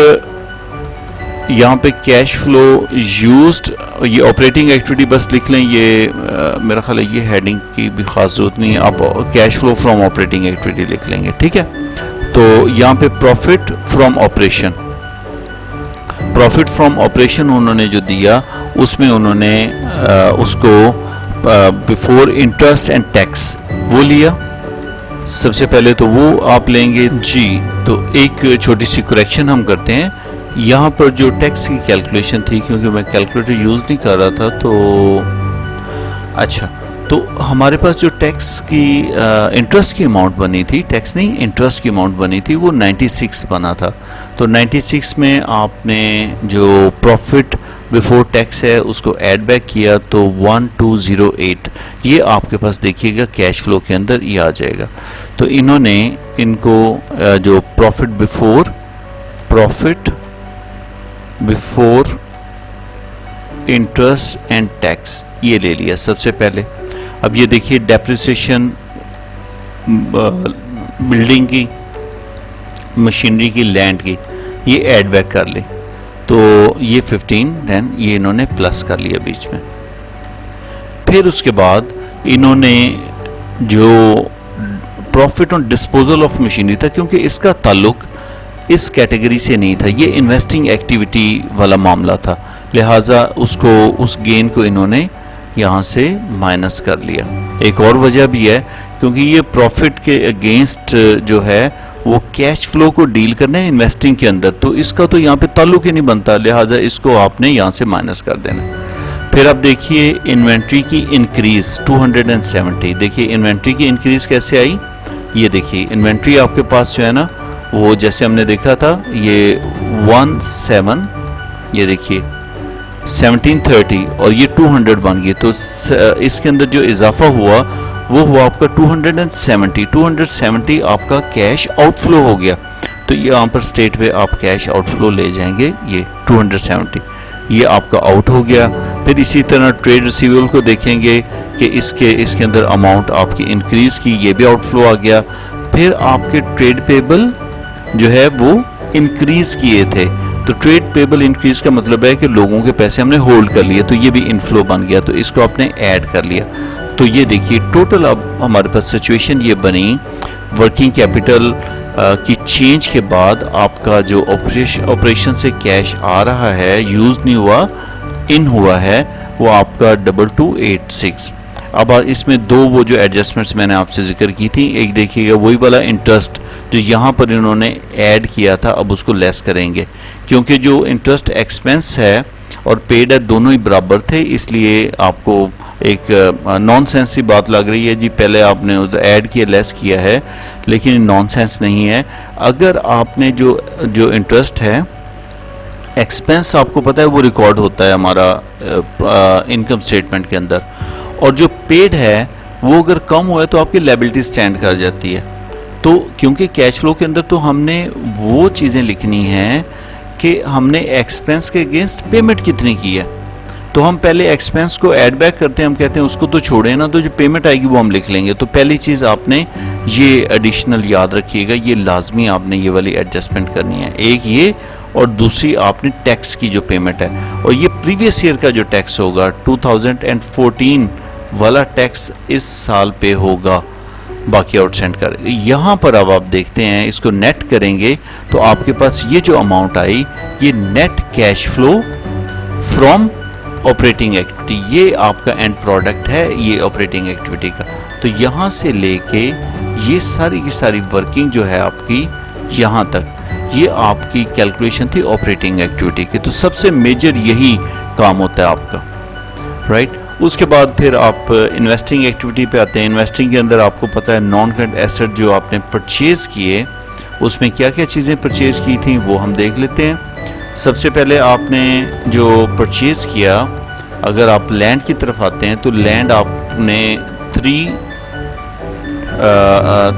यहाँ पे कैश फ्लो यूज्ड, ये ऑपरेटिंग एक्टिविटी बस लिख लें, ये मेरा ख्याल है ये हेडिंग की भी खास जरूरत नहीं है, आप cash flow from operating activity लिख लेंगे, ठीक है। तो यहाँ पे profit from operation, profit from operation उन्होंने जो दिया उसमें उन्होंने उसको बिफोर इंटरेस्ट एंड टैक्स वो लिया सबसे पहले, तो वो आप लेंगे जी। तो एक छोटी सी करेक्शन हम करते हैं यहाँ पर, जो टैक्स की कैलकुलेशन थी, क्योंकि मैं कैलकुलेटर यूज़ नहीं कर रहा था, तो अच्छा, तो हमारे पास जो टैक्स की इंटरेस्ट की अमाउंट बनी थी, टैक्स नहीं इंटरेस्ट की अमाउंट बनी थी, वो 96 बना था। तो 96 में आपने जो प्रॉफिट बिफोर टैक्स है उसको ऐड बैक किया, तो 1208 ये आपके पास देखिएगा कैश फ्लो के अंदर ये आ जाएगा। तो इन्होंने इनको जो profit before interest and tax ये ले लिया सबसे पहले। अब ये देखिए डेप्रिसिएशन बिल्डिंग की, मशीनरी की, लैंड की, ये ऐड बैक कर ले, तो ये 15 देन ये इन्होंने प्लस कर लिया बीच में। फिर उसके बाद इन्होंने जो profit on disposal of machinery था, क्योंकि इसका ताल्लुक इस कैटेगरी से नहीं था, ये इन्वेस्टिंग एक्टिविटी वाला मामला था, लिहाजा उसको उस गेन को इन्होंने यहाँ से माइनस कर लिया। एक और वजह भी है, क्योंकि ये प्रॉफिट के अगेंस्ट जो है वो कैश फ्लो को डील करना है इन्वेस्टिंग के अंदर, तो इसका तो यहाँ पे ताल्लुक ही नहीं बनता, लिहाजा इसको आपने यहाँ से माइनस कर देना। फिर अब देखिए इन्वेंट्री की इंक्रीज 270, देखिए इन्वेंट्री की इंक्रीज कैसे आई, ये देखिए इन्वेंट्री आपके पास जो है ना वो जैसे हमने देखा था ये 17, ये देखिए 1730 और ये 200 बन गई, तो इसके अंदर जो इजाफा हुआ वो हुआ आपका 270 आपका कैश आउटफ्लो हो गया। तो ये यहाँ पर स्ट्रेट वे आप कैश आउटफ्लो ले जाएंगे, ये 270 ये आपका आउट हो गया। फिर इसी तरह ट्रेड रिसीवेबल को देखेंगे कि इसके अंदर अमाउंट आपकी इंक्रीज की, ये भी आउटफ्लो आ गया। फिर आपके ट्रेड पेबल जो है वो इंक्रीज किए थे, तो ट्रेड पेबल इंक्रीज का मतलब है कि लोगों के पैसे हमने होल्ड कर लिए, तो ये भी इनफ्लो बन गया, तो इसको आपने ऐड कर लिया। तो ये देखिए टोटल अब हमारे पास सिचुएशन ये बनी, वर्किंग कैपिटल की चेंज के बाद आपका जो ऑपरेशन से कैश आ रहा है, यूज नहीं हुआ, इन हुआ है, वो आपका 2286। अब इसमें दो वो जो एडजस्टमेंट्स मैंने आपसे जिक्र की थी, एक देखिएगा वही वाला इंटरेस्ट जो यहाँ पर इन्होंने ऐड किया था, अब उसको लेस करेंगे, क्योंकि जो इंटरेस्ट एक्सपेंस है और पेड है दोनों ही बराबर थे, इसलिए आपको एक नॉनसेंस सी बात लग रही है जी, पहले आपने ऐड किया लेस किया है, लेकिन नॉनसेंस नहीं है। अगर आपने जो इंटरेस्ट है एक्सपेंस आपको पता है वो रिकॉर्ड होता है हमारा इनकम स्टेटमेंट के अंदर, और जो पेड है वो अगर कम हुआ है तो आपकी लायबिलिटी स्टैंड कर जाती है। तो क्योंकि कैश फ्लो के अंदर तो हमने वो चीज़ें लिखनी हैं कि हमने एक्सपेंस के अगेंस्ट पेमेंट कितनी की है, तो हम पहले एक्सपेंस को ऐड बैक करते हैं, हम कहते हैं उसको तो छोड़े ना, तो जो पेमेंट आएगी वो हम लिख लेंगे। तो पहली चीज़ आपने ये एडिशनल याद रखिएगा, ये लाजमी आपने ये वाली एडजस्टमेंट करनी है, एक ये, और दूसरी आपने टैक्स की जो पेमेंट है, और ये प्रीवियस ईयर का जो टैक्स होगा 2014 वाला टैक्स इस साल पे होगा, बाकी आउटस्टैंड कर। यहाँ पर अब आप देखते हैं, इसको नेट करेंगे तो आपके पास ये जो अमाउंट आई ये net cash flow from operating activity, ये आपका एंड प्रोडक्ट है ये ऑपरेटिंग एक्टिविटी का। तो यहाँ से लेके ये सारी की सारी वर्किंग जो है आपकी यहाँ तक, ये आपकी कैलकुलेशन थी ऑपरेटिंग एक्टिविटी की। तो सबसे मेजर यही काम होता है आपका, राइट। उसके बाद फिर आप इन्वेस्टिंग एक्टिविटी पे आते हैं। इन्वेस्टिंग के अंदर आपको पता है नॉन करंट एसेट जो आपने परचेज़ किए, उसमें क्या क्या चीज़ें परचेज़ की थी वो हम देख लेते हैं। सबसे पहले आपने जो परचेज़ किया, अगर आप लैंड की तरफ आते हैं तो लैंड आपने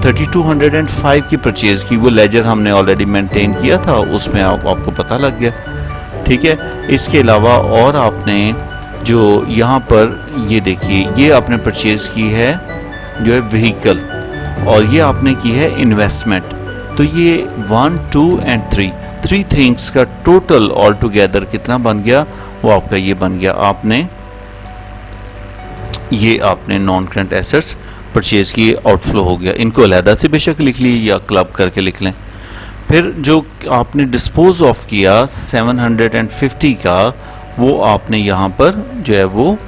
3205 की परचेज़ की, वो लेजर हमने ऑलरेडी मेंटेन किया था, उसमें आपको पता लग गया, ठीक है। इसके अलावा और आपने जो यहाँ पर ये देखिए, ये आपने परचेज़ की है जो है व्हीकल, और ये आपने की है इन्वेस्टमेंट। तो ये 1, 2 एंड 3 थिंग्स का टोटल ऑल टुगेदर कितना बन गया, वो आपका ये बन गया। आपने नॉन करंट एसेट्स परचेज की, आउटफ्लो हो गया। इनको अलहदा से बेशक लिख लीजिए या क्लब करके लिख लें। फिर जो आपने डिस्पोज ऑफ किया 750 का, वो आपने यहाँ पर जो है वो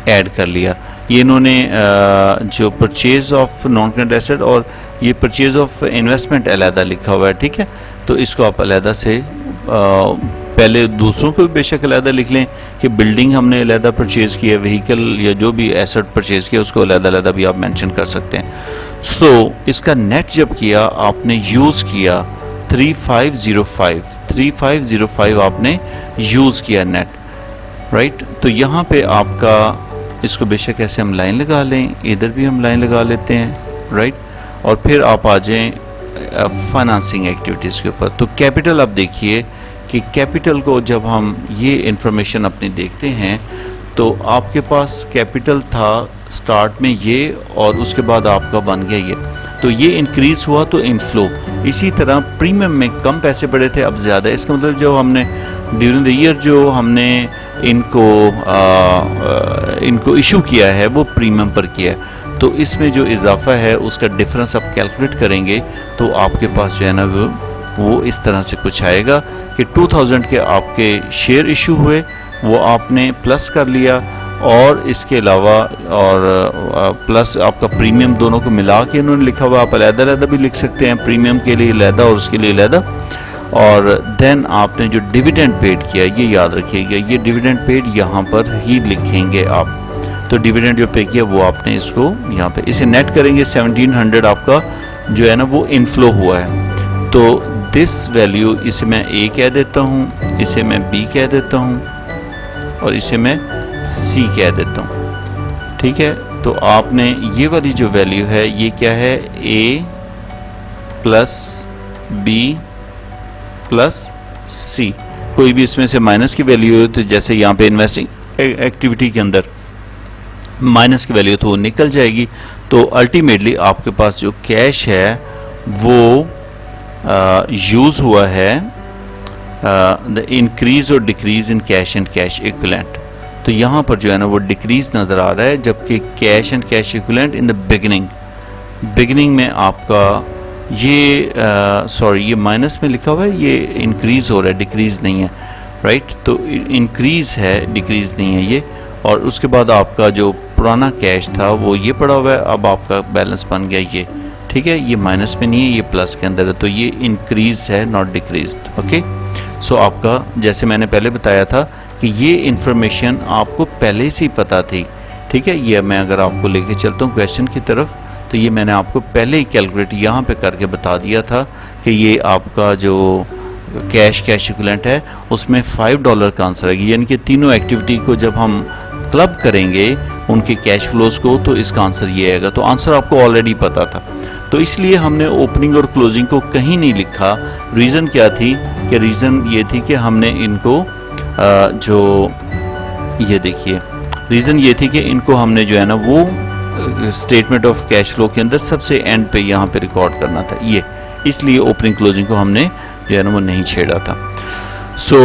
ऐड कर लिया। ये इन्होंने जो purchase of non current asset और ये परचेज ऑफ इन्वेस्टमेंट अलहदा लिखा हुआ है, ठीक है। तो इसको आप अलहदा से पहले दूसरों को भी बेशक अलहदा लिख लें कि बिल्डिंग हमने अलहदा परचेज़ किया, व्हीकल या जो भी एसेट परचेज़ किया उसको अलहदा भी आप मेंशन कर सकते हैं। सो इसका नेट जब किया आपने यूज़ किया 3505 आपने यूज़ किया नेट, राइट। तो यहाँ पे आपका इसको बेशक ऐसे हम लाइन लगा लें, इधर भी हम लाइन लगा लेते हैं, राइट। और फिर आप आ जाएँ फाइनेंसिंग एक्टिविटीज़ के ऊपर। तो कैपिटल आप देखिए कि कैपिटल को जब हम ये इंफॉर्मेशन अपनी देखते हैं तो आपके पास कैपिटल था स्टार्ट में ये, और उसके बाद आपका बन गया ये, तो ये इंक्रीज हुआ तो इनफ्लो। इसी तरह प्रीमियम में कम पैसे पड़े थे, अब ज़्यादा। इसका मतलब जो हमने ड्यूरिंग द ईयर जो हमने इनको इशू किया है वो प्रीमियम पर किया है, तो इसमें जो इजाफा है उसका डिफरेंस आप कैलकुलेट करेंगे तो आपके पास जो है ना वो इस तरह से कुछ आएगा कि 2000 के आपके शेयर इशू हुए, वो आपने प्लस कर लिया, और इसके अलावा और प्लस आपका प्रीमियम, दोनों को मिला के इन्होंने लिखा हुआ। आप अलग-अलग भी लिख सकते हैं, प्रीमियम के लिए अलग और उसके लिए अलग। और देन आपने जो डिविडेंड पेड किया, ये याद रखिएगा, ये डिविडेंड पेड यहाँ पर ही लिखेंगे आप। तो डिविडेंड जो पे किया वो आपने इसको यहाँ पे, इसे नेट करेंगे 1700 आपका जो है ना वो इनफ्लो हुआ है। तो दिस वैल्यू, इसे मैं ए कह देता हूँ, इसे मैं बी कह देता हूँ, और इसे मैं सी कह देता हूँ, ठीक है। तो आपने ये वाली जो वैल्यू है ये क्या है, ए प्लस बी प्लस सी। कोई भी इसमें से माइनस की वैल्यू हो तो जैसे यहाँ पे इन्वेस्टिंग एक्टिविटी के अंदर माइनस की वैल्यू तो वो निकल जाएगी। तो अल्टीमेटली आपके पास जो कैश है वो यूज़ हुआ है द इंक्रीज और decrease in cash and cash equivalent. तो यहाँ पर जो है ना वो डिक्रीज नज़र आ रहा है, जबकि cash and cash equivalent in the beginning में आपका ये ये माइनस में लिखा हुआ है, ये इंक्रीज हो रहा है, डिक्रीज नहीं है, राइट। तो इंक्रीज है, डिक्रीज नहीं है ये। और उसके बाद आपका जो पुराना कैश था वो ये पड़ा हुआ है, अब आपका बैलेंस बन गया ये, ठीक है। ये माइनस में नहीं है, ये प्लस के अंदर है, तो ये इंक्रीज है नॉट डिक्रीज, ओके। सो आपका जैसे मैंने पहले बताया था कि ये इंफॉर्मेशन आपको पहले से ही पता थी, ठीक है। ये मैं अगर आपको लेके चलता हूँ क्वेश्चन की तरफ, तो ये मैंने आपको पहले ही कैलकुलेट यहाँ पे करके बता दिया था कि ये आपका जो कैश इक्विवेलेंट है उसमें $5 का आंसर आएगी, यानी कि तीनों एक्टिविटी को जब हम क्लब करेंगे उनके कैश फ्लोज को तो इसका आंसर ये आएगा। तो आंसर आपको ऑलरेडी पता था, तो इसलिए हमने ओपनिंग और क्लोजिंग को कहीं नहीं लिखा। रीज़न क्या थी कि रीज़न ये थी कि हमने इनको जो ये देखिए रीज़न ये थी कि इनको हमने जो है ना वो स्टेटमेंट ऑफ कैश फ्लो के अंदर सबसे एंड पे यहाँ पे रिकॉर्ड करना था, ये इसलिए ओपनिंग क्लोजिंग को हमने जो है ना वो नहीं छेड़ा था। सो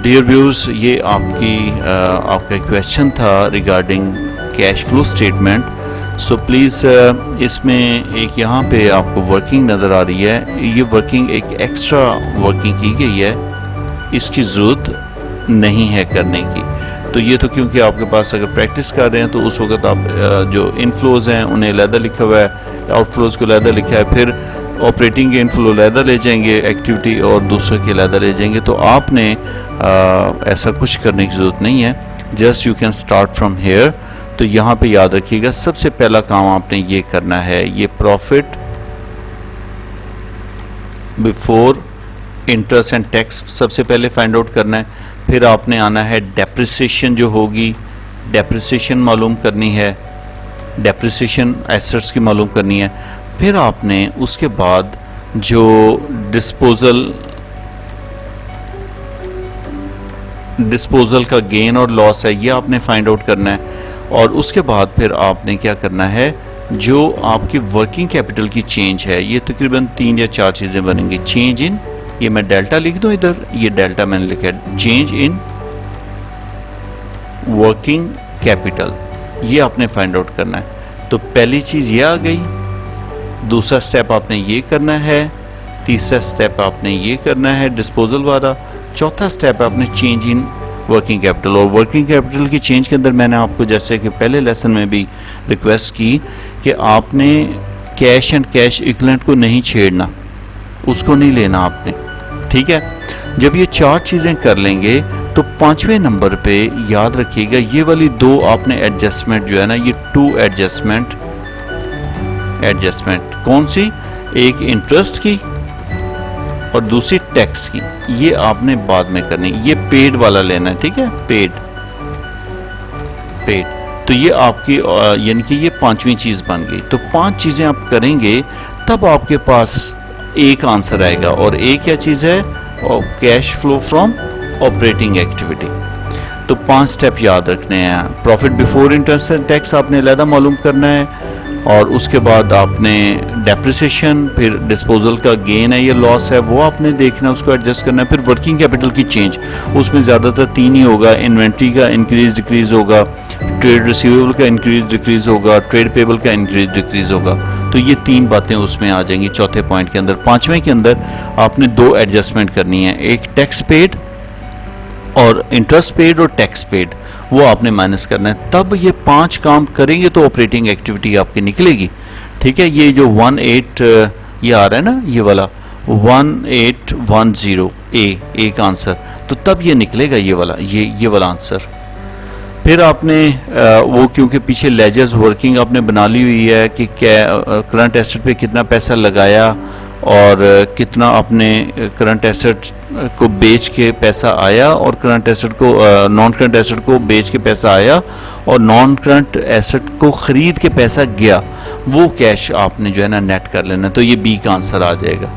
डियर व्यूअर्स, ये आपका क्वेश्चन था regarding cash flow statement. So please इसमें एक यहाँ पे आपको वर्किंग नज़र आ रही है, ये वर्किंग एक एक्स्ट्रा वर्किंग की गई है, इसकी ज़रूरत नहीं है करने की। तो ये तो क्योंकि आपके पास अगर प्रैक्टिस कर रहे हैं तो उस वक्त आप जो इनफ्लोज हैं उन्हें अलहदा लिखा हुआ है, आउटफ्लोज को अलहदा लिखा है, फिर ऑपरेटिंग के इनफ्लो अलहदा ले जाएंगे एक्टिविटी और दूसरे के अलहदा ले जाएंगे। तो आपने ऐसा कुछ करने की ज़रूरत नहीं है, just you can start from here. तो यहाँ पे याद रखिएगा सबसे पहला काम आपने ये करना है, ये profit before interest and tax सबसे पहले फाइंड आउट करना है। फिर आपने आना है डेप्रिसिएशन जो होगी, डेप्रिसिएशन मालूम करनी है, डेप्रिसिएशन एसेट्स की मालूम करनी है। फिर आपने उसके बाद जो डिस्पोजल का गेन और लॉस है ये आपने फाइंड आउट करना है। और उसके बाद फिर आपने क्या करना है, जो आपकी वर्किंग कैपिटल की चेंज है, ये तकरीबन 3 या 4 चीज़ें बनेंगी। चेंज इन, ये मैं डेल्टा लिख दूं इधर, ये डेल्टा मैंने लिखा है, चेंज इन वर्किंग कैपिटल, ये आपने फाइंड आउट करना है। तो पहली चीज़ ये आ गई, दूसरा स्टेप आपने ये करना है, तीसरा स्टेप आपने ये करना है डिस्पोजल वाला, चौथा स्टेप आपने चेंज इन वर्किंग कैपिटल। और वर्किंग कैपिटल की चेंज के अंदर मैंने आपको जैसे कि पहले लेसन में भी रिक्वेस्ट की कि आपने कैश एंड कैश इक्विवेलेंट को नहीं छेड़ना, उसको नहीं लेना आपने, ठीक है। जब ये 4 चीज़ें कर लेंगे तो 5वें नंबर पे याद रखिएगा ये वाली 2 आपने एडजस्टमेंट जो है ना, ये 2 एडजस्टमेंट कौन सी, एक इंटरेस्ट की और दूसरी टैक्स की, ये आपने बाद में करनी। ये पेड वाला लेना है, ठीक है, पेड। तो ये आपकी यानी कि ये 5वीं चीज़ बन गई। तो 5 चीज़ें आप करेंगे तब आपके पास एक आंसर आएगा, और एक क्या चीज़ है, cash flow from operating activity. तो 5 स्टेप याद रखने हैं। Profit before interest and tax आपने अलहदा मालूम करना है, और उसके बाद आपने डेप्रिसिएशन, फिर डिस्पोजल का गेन है या लॉस है वो आपने देखना, उसको एडजस्ट करना है। फिर वर्किंग कैपिटल की चेंज, उसमें ज़्यादातर 3 ही होगा, इन्वेंट्री का इंक्रीज डिक्रीज होगा, ट्रेड रिसीवेबल का इंक्रीज डिक्रीज होगा, ट्रेड पेबल का इंक्रीज डिक्रीज होगा। तो ये 3 बातें उसमें आ जाएंगी चौथे पॉइंट के अंदर। 5वें के अंदर आपने 2 एडजस्टमेंट करनी है, एक टैक्स पेड और इंटरेस्ट पेड और टैक्स पेड, वो आपने माइनस करना है। तब ये 5 काम करेंगे तो ऑपरेटिंग एक्टिविटी आपकी निकलेगी, ठीक है। ये जो 18 ये आ रहा है ना, ये वाला 1810 ए का आंसर, तो तब ये निकलेगा ये वाला आंसर। फिर आपने वो क्योंकि पीछे लेजर्स वर्किंग आपने बना ली हुई है कि क्या करंट एसेट पे कितना पैसा लगाया और कितना आपने करंट एसेट को बेच के पैसा आया, और करंट एसेट को नॉन करंट एसेट को बेच के पैसा आया, और नॉन करंट एसेट को ख़रीद के पैसा गया, वो कैश आपने जो है ना नेट कर लेना। तो ये बी का आंसर आ जाएगा,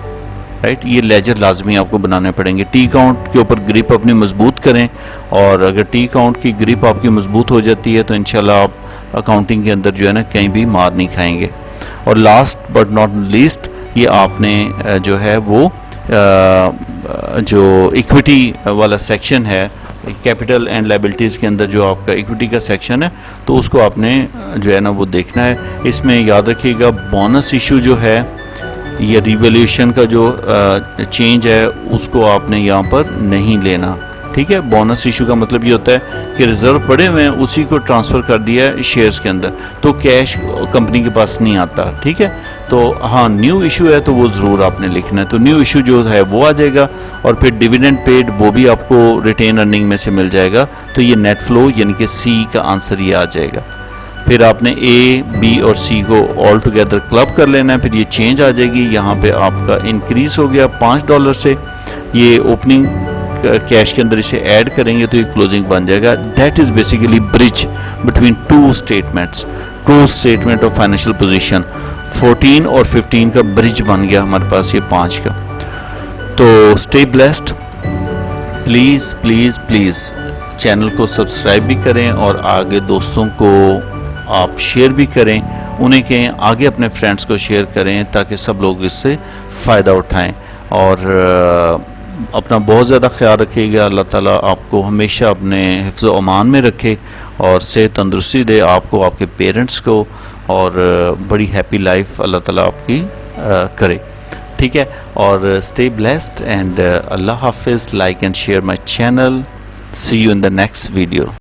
राइट। ये लेजर लाजमी आपको बनाने पड़ेंगे। टी काउंट के ऊपर ग्रिप अपनी मजबूत करें, और अगर टी काउंट की ग्रिप आपकी मजबूत हो जाती है तो इंशाल्लाह आप अकाउंटिंग के अंदर जो है ना कहीं भी मार नहीं खाएंगे। और लास्ट बट नॉट लीस्ट, ये आपने जो है वो जो इक्विटी वाला सेक्शन है, कैपिटल एंड लायबिलिटीज़ के अंदर जो आपका इक्विटी का सेक्शन है, तो उसको आपने जो है ना वो देखना है। इसमें याद रखिएगा बोनस इशू जो है या रिवैल्यूएशन का जो चेंज है उसको आपने यहाँ पर नहीं लेना, ठीक है। बोनस इशू का मतलब ये होता है कि रिजर्व पड़े हुए हैं उसी को ट्रांसफ़र कर दिया है शेयर्स के अंदर, तो कैश कंपनी के पास नहीं आता, ठीक है। तो हाँ, न्यू इशू है तो वो ज़रूर आपने लिखना है। तो न्यू इशू जो है वो आ जाएगा, और फिर डिविडेंड पेड वो भी आपको रिटेन अर्निंग में से मिल जाएगा। तो ये नेट फ्लो यानी कि सी का आंसर ये आ जाएगा। फिर आपने ए, बी और सी को ऑल टुगेदर क्लब कर लेना है, फिर ये चेंज आ जाएगी। यहाँ पे आपका इंक्रीज़ हो गया $5 से, ये ओपनिंग कैश के अंदर इसे ऐड करेंगे तो ये क्लोजिंग बन जाएगा। That is basically bridge between two statements, two statement of financial position. 14 और 15 का ब्रिज बन गया हमारे पास ये 5 का। तो stay blessed, please please please channel को सब्सक्राइब भी करें और आगे दोस्तों को आप शेयर भी करें, उन्हें कहें आगे अपने फ्रेंड्स को शेयर करें ताकि सब लोग इससे फ़ायदा उठाएं। और अपना बहुत ज़्यादा ख्याल रखिएगा। अल्लाह ताला आपको हमेशा अपने हिफ्ज़ व अमान में रखे और सेहत तंदुरुस्ती दे आपको, आपके पेरेंट्स को, और बड़ी हैप्पी लाइफ अल्लाह ताला आपकी करे। ठीक है, और स्टे ब्लेस्ड एंड अल्लाह हाफिज़। Like and share my channel. See you in the next video.